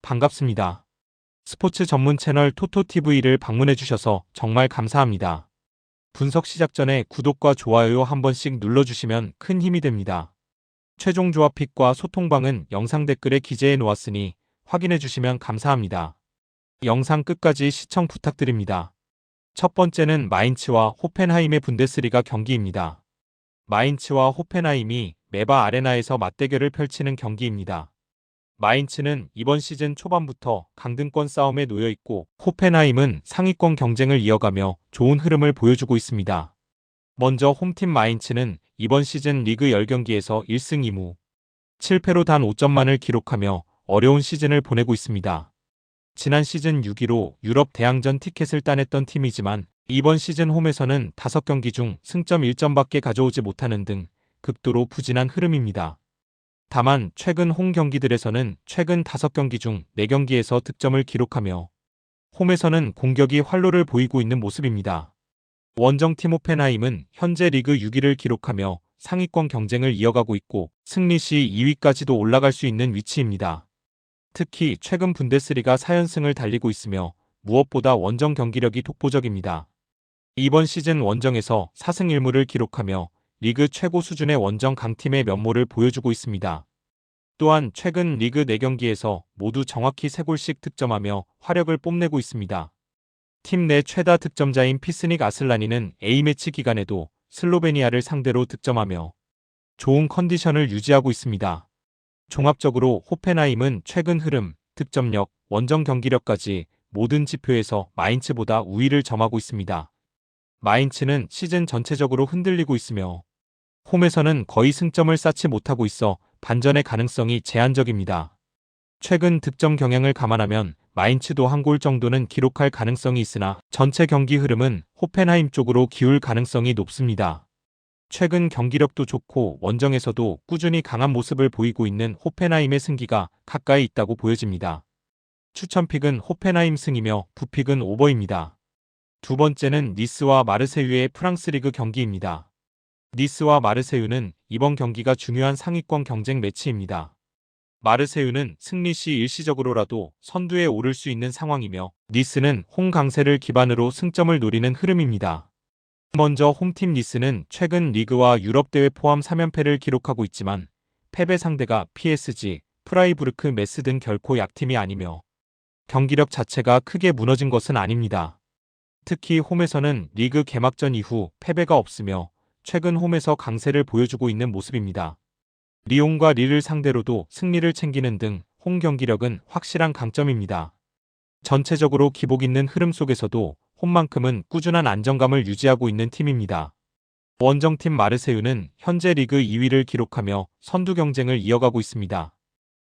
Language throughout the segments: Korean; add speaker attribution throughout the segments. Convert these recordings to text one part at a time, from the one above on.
Speaker 1: 반갑습니다. 스포츠 전문 채널 토토TV를 방문해주셔서 정말 감사합니다. 분석 시작 전에 구독과 좋아요 한 번씩 눌러주시면 큰 힘이 됩니다. 최종 조합 픽과 소통방은 영상 댓글에 기재해 놓았으니 확인해주시면 감사합니다. 영상 끝까지 시청 부탁드립니다. 첫 번째는 마인츠와 호펜하임의 분데스리가 경기입니다. 마인츠와 호펜하임이 메바 아레나에서 맞대결을 펼치는 경기입니다. 마인츠는 이번 시즌 초반부터 강등권 싸움에 놓여 있고 호펜하임은 상위권 경쟁을 이어가며 좋은 흐름을 보여주고 있습니다. 먼저 홈팀 마인츠는 이번 시즌 리그 10경기에서 1승 2무 7패로 단 5점만을 기록하며 어려운 시즌을 보내고 있습니다. 지난 시즌 6위로 유럽 대항전 티켓을 따냈던 팀이지만 이번 시즌 홈에서는 5경기 중 승점 1점밖에 가져오지 못하는 등 극도로 부진한 흐름입니다. 다만 최근 홈 경기들에서는 최근 5경기 중 4경기에서 득점을 기록하며 홈에서는 공격이 활로를 보이고 있는 모습입니다. 원정팀 호펜하임은 현재 리그 6위를 기록하며 상위권 경쟁을 이어가고 있고 승리 시 2위까지도 올라갈 수 있는 위치입니다. 특히 최근 분데스리가 4연승을 달리고 있으며 무엇보다 원정 경기력이 독보적입니다. 이번 시즌 원정에서 4승 1무를 기록하며 리그 최고 수준의 원정 강팀의 면모를 보여주고 있습니다. 또한 최근 리그 4경기에서 모두 정확히 3골씩 득점하며 화력을 뽐내고 있습니다. 팀 내 최다 득점자인 피스닉 아슬라니는 A매치 기간에도 슬로베니아를 상대로 득점하며 좋은 컨디션을 유지하고 있습니다. 종합적으로 호펜하임은 최근 흐름, 득점력, 원정 경기력까지 모든 지표에서 마인츠보다 우위를 점하고 있습니다. 마인츠는 시즌 전체적으로 흔들리고 있으며 홈에서는 거의 승점을 쌓지 못하고 있어 반전의 가능성이 제한적입니다. 최근 득점 경향을 감안하면 마인츠도 한 골 정도는 기록할 가능성이 있으나 전체 경기 흐름은 호펜하임 쪽으로 기울 가능성이 높습니다. 최근 경기력도 좋고 원정에서도 꾸준히 강한 모습을 보이고 있는 호펜하임의 승기가 가까이 있다고 보여집니다. 추천픽은 호펜하임 승이며 부픽은 오버입니다. 두 번째는 니스와 마르세유의 프랑스 리그 경기입니다. 니스와 마르세유는 이번 경기가 중요한 상위권 경쟁 매치입니다. 마르세유는 승리 시 일시적으로라도 선두에 오를 수 있는 상황이며 니스는 홈 강세를 기반으로 승점을 노리는 흐름입니다. 먼저 홈팀 니스는 최근 리그와 유럽 대회 포함 3연패를 기록하고 있지만 패배 상대가 PSG, 프라이부르크 메스 등 결코 약팀이 아니며 경기력 자체가 크게 무너진 것은 아닙니다. 특히 홈에서는 리그 개막전 이후 패배가 없으며 최근 홈에서 강세를 보여주고 있는 모습입니다. 리옹과 릴을 상대로도 승리를 챙기는 등 홈 경기력은 확실한 강점입니다. 전체적으로 기복 있는 흐름 속에서도 홈만큼은 꾸준한 안정감을 유지하고 있는 팀입니다. 원정팀 마르세유는 현재 리그 2위를 기록하며 선두 경쟁을 이어가고 있습니다.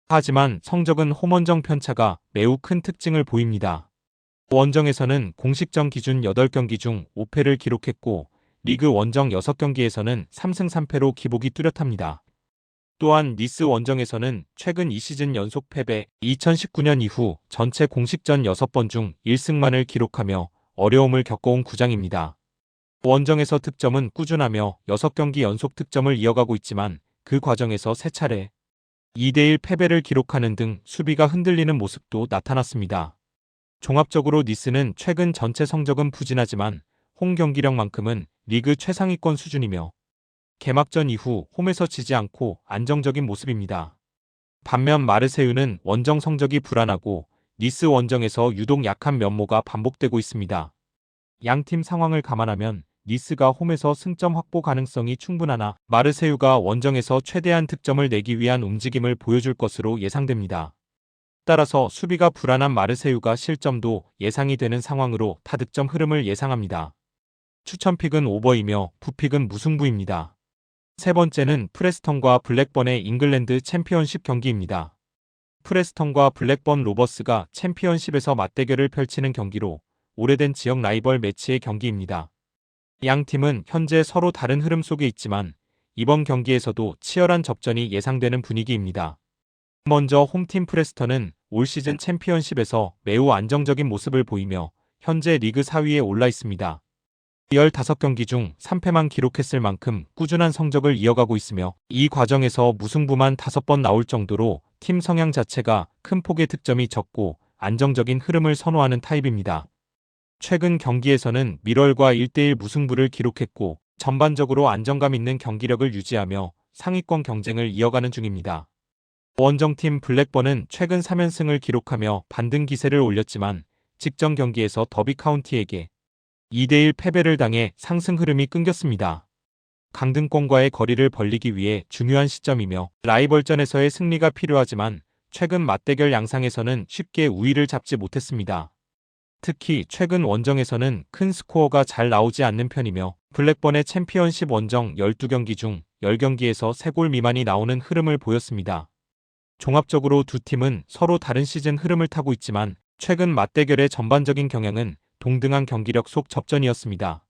Speaker 1: 하지만 성적은 홈원정 편차가 매우 큰 특징을 보입니다. 원정에서는 공식전 기준 8경기 중 5패를 기록했고 리그 원정 6경기에서는 3승 3패로 기복이 뚜렷합니다. 또한 니스 원정에서는 최근 2시즌 연속 패배, 2019년 이후 전체 공식전 6번 중 1승만을 기록하며 어려움을 겪어온 구장입니다. 원정에서 득점은 꾸준하며 6경기 연속 득점을 이어가고 있지만 그 과정에서 3차례 2대1 패배를 기록하는 등 수비가 흔들리는 모습도 나타났습니다. 종합적으로 니스는 최근 전체 성적은 부진하지만 홈 경기력만큼은 리그 최상위권 수준이며 개막전 이후 홈에서 지지 않고 안정적인 모습입니다. 반면 마르세유는 원정 성적이 불안하고 니스 원정에서 유독 약한 면모가 반복되고 있습니다. 양팀 상황을 감안하면 니스가 홈에서 승점 확보 가능성이 충분하나 마르세유가 원정에서 최대한 득점을 내기 위한 움직임을 보여줄 것으로 예상됩니다. 따라서 수비가 불안한 마르세유가 실점도 예상이 되는 상황으로 타득점 흐름을 예상합니다. 추천픽은 오버이며 부픽은 무승부입니다. 세 번째는 프레스턴과 블랙번의 잉글랜드 챔피언십 경기입니다. 프레스턴과 블랙번 로버스가 챔피언십에서 맞대결을 펼치는 경기로 오래된 지역 라이벌 매치의 경기입니다. 양 팀은 현재 서로 다른 흐름 속에 있지만 이번 경기에서도 치열한 접전이 예상되는 분위기입니다. 먼저 홈팀 프레스턴은 올 시즌 챔피언십에서 매우 안정적인 모습을 보이며 현재 리그 4위에 올라 있습니다. 15경기 중 3패만 기록했을 만큼 꾸준한 성적을 이어가고 있으며 이 과정에서 무승부만 5번 나올 정도로 팀 성향 자체가 큰 폭의 득점이 적고 안정적인 흐름을 선호하는 타입입니다. 최근 경기에서는 밀월과 1대1 무승부를 기록했고 전반적으로 안정감 있는 경기력을 유지하며 상위권 경쟁을 이어가는 중입니다. 원정팀 블랙번은 최근 3연승을 기록하며 반등 기세를 올렸지만 직전 경기에서 더비 카운티에게 2대1 패배를 당해 상승 흐름이 끊겼습니다. 강등권과의 거리를 벌리기 위해 중요한 시점이며 라이벌전에서의 승리가 필요하지만 최근 맞대결 양상에서는 쉽게 우위를 잡지 못했습니다. 특히 최근 원정에서는 큰 스코어가 잘 나오지 않는 편이며 블랙번의 챔피언십 원정 12경기 중 10경기에서 3골 미만이 나오는 흐름을 보였습니다. 종합적으로 두 팀은 서로 다른 시즌 흐름을 타고 있지만 최근 맞대결의 전반적인 경향은 동등한 경기력 속 접전이었습니다.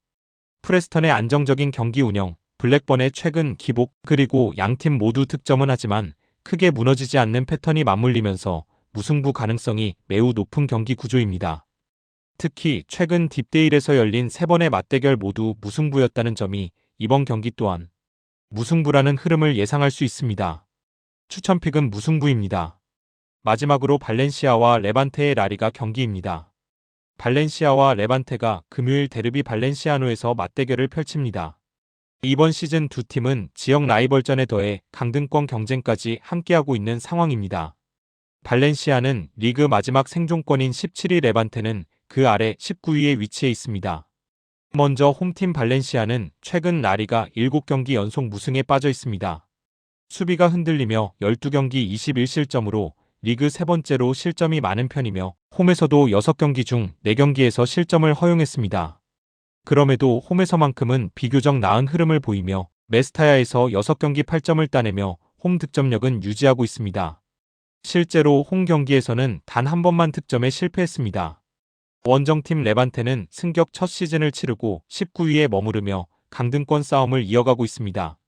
Speaker 1: 프레스턴의 안정적인 경기 운영, 블랙번의 최근 기복, 그리고 양팀 모두 득점은 하지만 크게 무너지지 않는 패턴이 맞물리면서 무승부 가능성이 매우 높은 경기 구조입니다. 특히 최근 딥데일에서 열린 3번의 맞대결 모두 무승부였다는 점이 이번 경기 또한 무승부라는 흐름을 예상할 수 있습니다. 추천픽은 무승부입니다. 마지막으로 발렌시아와 레반테의 라리가 경기입니다. 발렌시아와 레반테가 금요일 데르비 발렌시아노에서 맞대결을 펼칩니다. 이번 시즌 두 팀은 지역 라이벌전에 더해 강등권 경쟁까지 함께하고 있는 상황입니다. 발렌시아는 리그 마지막 생존권인 17위, 레반테는 그 아래 19위에 위치해 있습니다. 먼저 홈팀 발렌시아는 최근 라리가 7경기 연속 무승에 빠져 있습니다. 수비가 흔들리며 12경기 21실점으로 리그 세 번째로 실점이 많은 편이며 홈에서도 6경기 중 4경기에서 실점을 허용했습니다. 그럼에도 홈에서만큼은 비교적 나은 흐름을 보이며 메스타야에서 6경기 8점을 따내며 홈 득점력은 유지하고 있습니다. 실제로 홈 경기에서는 단 한 번만 득점에 실패했습니다. 원정팀 레반테는 승격 첫 시즌을 치르고 19위에 머무르며 강등권 싸움을 이어가고 있습니다.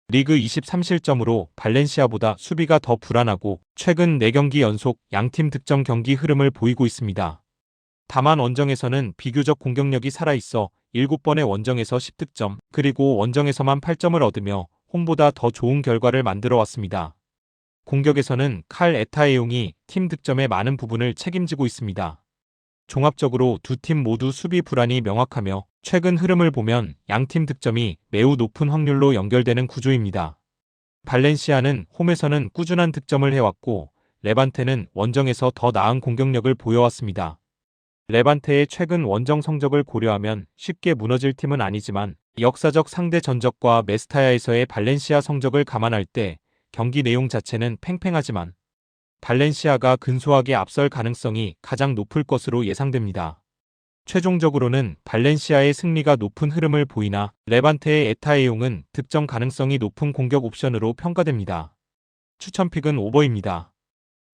Speaker 1: 리그 23실점으로 발렌시아보다 수비가 더 불안하고 최근 4경기 연속 양팀 득점 경기 흐름을 보이고 있습니다. 다만 원정에서는 비교적 공격력이 살아있어 7번의 원정에서 10득점, 그리고 원정에서만 8점을 얻으며 홈보다 더 좋은 결과를 만들어 왔습니다. 공격에서는 칼 에타에용이 팀 득점의 많은 부분을 책임지고 있습니다. 종합적으로 두 팀 모두 수비 불안이 명확하며 최근 흐름을 보면 양팀 득점이 매우 높은 확률로 연결되는 구조입니다. 발렌시아는 홈에서는 꾸준한 득점을 해왔고 레반테는 원정에서 더 나은 공격력을 보여왔습니다. 레반테의 최근 원정 성적을 고려하면 쉽게 무너질 팀은 아니지만 역사적 상대 전적과 메스타야에서의 발렌시아 성적을 감안할 때 경기 내용 자체는 팽팽하지만 발렌시아가 근소하게 앞설 가능성이 가장 높을 것으로 예상됩니다. 최종적으로는 발렌시아의 승리가 높은 흐름을 보이나 레반테의 에타에용은 득점 가능성이 높은 공격 옵션으로 평가됩니다. 추천픽은 오버입니다.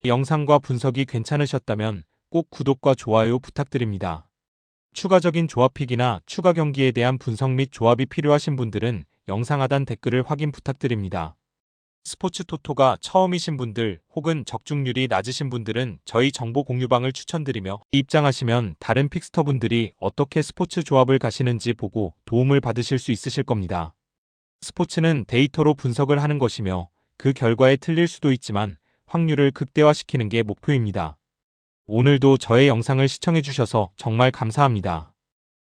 Speaker 1: 영상과 분석이 괜찮으셨다면 꼭 구독과 좋아요 부탁드립니다. 추가적인 조합픽이나 추가 경기에 대한 분석 및 조합이 필요하신 분들은 영상 하단 댓글을 확인 부탁드립니다. 스포츠 토토가 처음이신 분들 혹은 적중률이 낮으신 분들은 저희 정보 공유방을 추천드리며 입장하시면 다른 픽스터분들이 어떻게 스포츠 조합을 가시는지 보고 도움을 받으실 수 있으실 겁니다. 스포츠는 데이터로 분석을 하는 것이며 그 결과에 틀릴 수도 있지만 확률을 극대화시키는 게 목표입니다. 오늘도 저의 영상을 시청해주셔서 정말 감사합니다.